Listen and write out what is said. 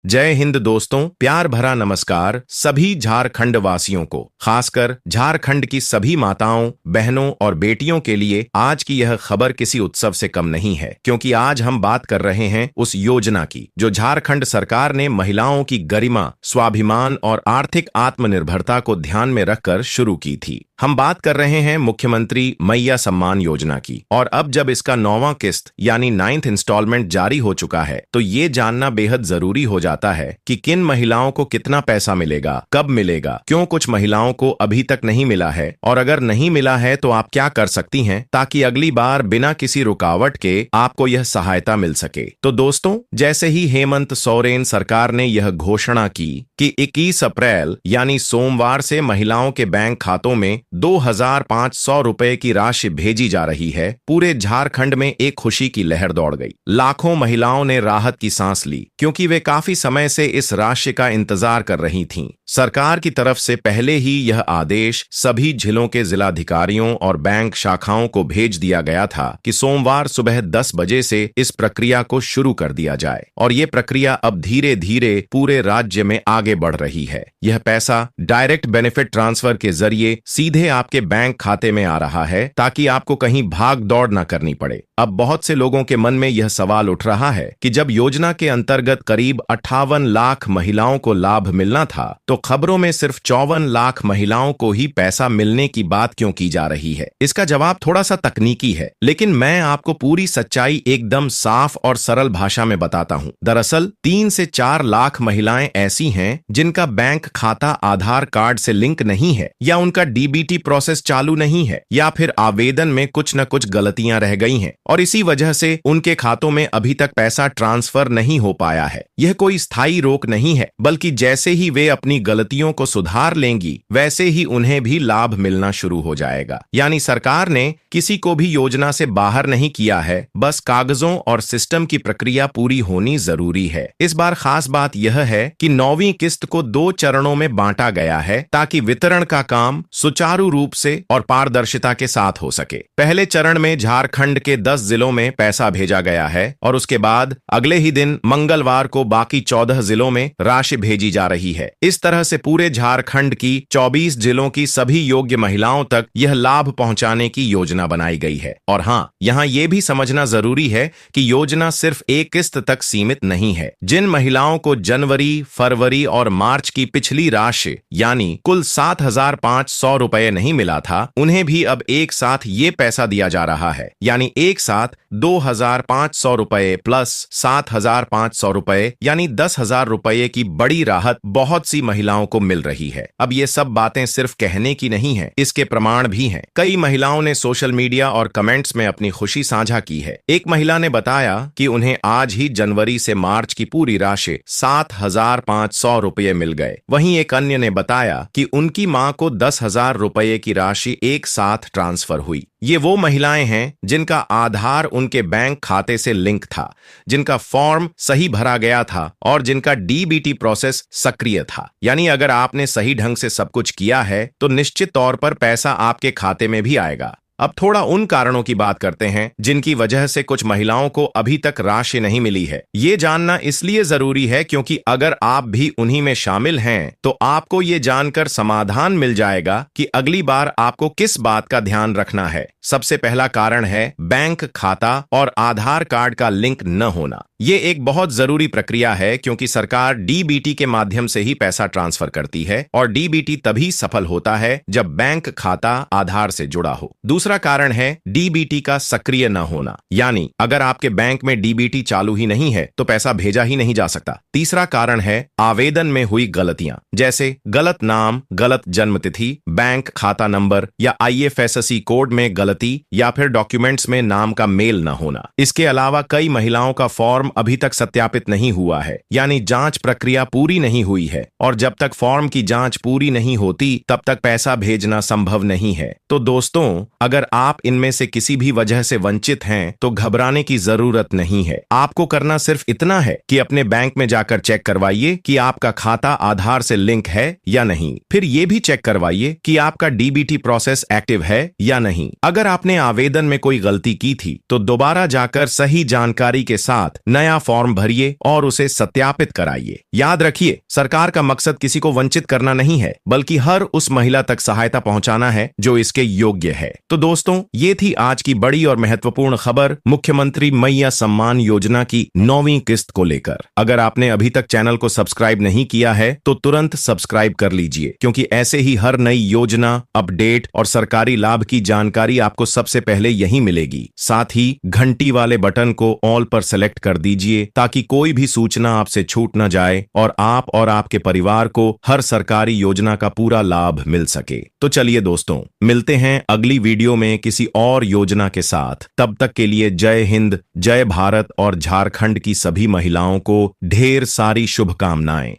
जय हिंद दोस्तों, प्यार भरा नमस्कार सभी झारखंड वासियों को, खासकर झारखंड की सभी माताओं, बहनों और बेटियों के लिए आज की यह खबर किसी उत्सव से कम नहीं है, क्योंकि आज हम बात कर रहे हैं उस योजना की जो झारखंड सरकार ने महिलाओं की गरिमा, स्वाभिमान और आर्थिक आत्मनिर्भरता को ध्यान में रखकर शुरू की थी। हम बात कर रहे हैं मुख्यमंत्री मैया सम्मान योजना की, और अब जब इसका 9वां किस्त यानी 9th इंस्टॉलमेंट जारी हो चुका है तो ये जानना बेहद जरूरी हो जाता है कि किन महिलाओं को कितना पैसा मिलेगा, कब मिलेगा, क्यों कुछ महिलाओं को अभी तक नहीं मिला है, और अगर नहीं मिला है तो आप क्या कर सकती हैं ताकि अगली बार बिना किसी रुकावट के आपको यह सहायता मिल सके। तो दोस्तों, जैसे ही हेमंत सोरेन सरकार ने यह घोषणा की कि 21 अप्रैल यानी सोमवार से महिलाओं के बैंक खातों में 2,500 रुपए की राशि भेजी जा रही है, पूरे झारखंड में एक खुशी की लहर दौड़ गई। लाखों महिलाओं ने राहत की सांस ली, क्योंकि वे काफी समय से इस राशि का इंतजार कर रही थीं। सरकार की तरफ से पहले ही यह आदेश सभी जिलों के जिलाधिकारियों और बैंक शाखाओं को भेज दिया गया था कि सोमवार सुबह 10 बजे से इस प्रक्रिया को शुरू कर दिया जाए, और ये प्रक्रिया अब धीरे धीरे पूरे राज्य में आगे बढ़ रही है। यह पैसा डायरेक्ट बेनिफिट ट्रांसफर के जरिए सीधे आपके बैंक खाते में आ रहा है, ताकि आपको कहीं भाग दौड़ न करनी पड़े। अब बहुत से लोगों के मन में यह सवाल उठ रहा है कि जब योजना के अंतर्गत करीब 58 लाख महिलाओं को लाभ मिलना था, तो खबरों में सिर्फ 54 लाख महिलाओं को ही पैसा मिलने की बात क्यों की जा रही है। इसका जवाब थोड़ा सा तकनीकी है, लेकिन मैं आपको पूरी सच्चाई एकदम साफ और सरल भाषा में बताता हूं। दरअसल 3 से 4 लाख महिलाएं ऐसी हैं जिनका बैंक खाता आधार कार्ड से लिंक नहीं है, या उनका डीबीटी प्रोसेस चालू नहीं है, या फिर आवेदन में कुछ न कुछ गलतियां रह गई हैं, और इसी वजह से उनके खातों में अभी तक पैसा ट्रांसफर नहीं हो पाया है। यह कोई स्थायी रोक नहीं है, बल्कि जैसे ही वे अपनी गलतियों को सुधार लेंगी, वैसे ही उन्हें भी लाभ मिलना शुरू हो जाएगा। यानी सरकार ने किसी को भी योजना से बाहर नहीं किया है, बस कागजों और सिस्टम की प्रक्रिया पूरी होनी जरूरी है। इस बार खास बात यह है कि 9वीं किस्त को 2 चरणों में बांटा गया है, ताकि वितरण का काम सुचारू रूप से और पारदर्शिता के साथ हो सके। पहले चरण में झारखंड के 10 जिलों में पैसा भेजा गया है, और उसके बाद अगले ही दिन मंगलवार को बाकी 14 जिलों में राशि भेजी जा रही है। इस तरह से पूरे झारखंड की 24 जिलों की सभी योग्य महिलाओं तक यह लाभ पहुंचाने की योजना बनाई गई है। और हाँ, यहाँ ये भी समझना जरूरी है कि योजना सिर्फ एक किस्त तक सीमित नहीं है। जिन महिलाओं को जनवरी, फरवरी और मार्च की पिछली राशि यानी कुल 7,500 रुपए नहीं मिला था, उन्हें भी अब एक साथ ये पैसा दिया जा रहा है। यानी एक साथ 2,500 रुपए प्लस 7,500 रुपए यानी 10,000 रुपए की बड़ी राहत बहुत सी महिलाओं को मिल रही है। अब ये सब बातें सिर्फ कहने की नहीं है, इसके प्रमाण भी हैं। कई महिलाओं ने सोशल मीडिया और कमेंट्स में अपनी खुशी साझा की है। एक महिला ने बताया कि उन्हें आज ही जनवरी से मार्च की पूरी राशि 7,500 रुपए मिल गए। वहीं एक अन्य ने बताया कि उनकी मां को 10,000 रुपए की राशि एक साथ ट्रांसफर हुई। ये वो महिलाएं हैं जिनका आधार उनके बैंक खाते से लिंक था, जिनका फॉर्म सही भरा गया था और जिनका डीबीटी प्रोसेस सक्रिय था। यानी अगर आपने सही ढंग से सब कुछ किया है तो निश्चित तौर पर पैसा आपके खाते में भी आएगा। अब थोड़ा उन कारणों की बात करते हैं जिनकी वजह से कुछ महिलाओं को अभी तक राशि नहीं मिली है। ये जानना इसलिए जरूरी है क्योंकि अगर आप भी उन्हीं में शामिल हैं तो आपको ये जानकर समाधान मिल जाएगा कि अगली बार आपको किस बात का ध्यान रखना है। सबसे पहला कारण है बैंक खाता और आधार कार्ड का लिंक न होना। ये एक बहुत जरूरी प्रक्रिया है, क्योंकि सरकार डीबीटी के माध्यम से ही पैसा ट्रांसफर करती है, और डीबीटी तभी सफल होता है जब बैंक खाता आधार से जुड़ा हो। दूसरा कारण है डीबीटी का सक्रिय न होना, यानी अगर आपके बैंक में डीबीटी चालू ही नहीं है तो पैसा भेजा ही नहीं जा सकता। तीसरा कारण है आवेदन में हुई गलतियां, जैसे गलत नाम, गलत जन्मतिथि, बैंक खाता नंबर या IFSC कोड में गलती, या फिर डॉक्यूमेंट्स में नाम का मेल न होना। इसके अलावा कई महिलाओं का फॉर्म अभी तक सत्यापित नहीं हुआ है, यानी जांच प्रक्रिया पूरी नहीं हुई है, और जब तक फॉर्म की जांच पूरी नहीं होती तब तक पैसा भेजना संभव नहीं है। तो दोस्तों, अगर आप इनमें से किसी भी वजह से वंचित हैं तो घबराने की जरूरत नहीं है। आपको करना सिर्फ इतना है कि अपने बैंक में जाकर चेक करवाइए कि आपका खाता आधार से लिंक है या नहीं। फिर ये भी चेक करवाइए कि आपका डीबीटी प्रोसेस एक्टिव है या नहीं। अगर आपने आवेदन में कोई गलती की थी तो दोबारा जाकर सही जानकारी के साथ नया फॉर्म भरिए और उसे सत्यापित कराइए। याद रखिए, सरकार का मकसद किसी को वंचित करना नहीं है, बल्कि हर उस महिला तक सहायता पहुंचाना है जो इसके योग्य है। तो दोस्तों, ये थी आज की बड़ी और महत्वपूर्ण खबर मुख्यमंत्री मैया सम्मान योजना की 9वीं किस्त को लेकर। अगर आपने अभी तक चैनल को सब्सक्राइब नहीं किया है तो तुरंत सब्सक्राइब कर लीजिए, क्योंकि ऐसे ही हर नई योजना, अपडेट और सरकारी लाभ की जानकारी आपको सबसे पहले यहीं मिलेगी। साथ ही घंटी वाले बटन को ऑल पर सेलेक्ट कर दीजिए ताकि कोई भी सूचना आपसे छूट न जाए और आप और आपके परिवार को हर सरकारी योजना का पूरा लाभ मिल सके। तो चलिए दोस्तों, मिलते हैं अगली वीडियो में किसी और योजना के साथ। तब तक के लिए जय हिंद, जय भारत और झारखंड की सभी महिलाओं को ढेर सारी शुभकामनाएं।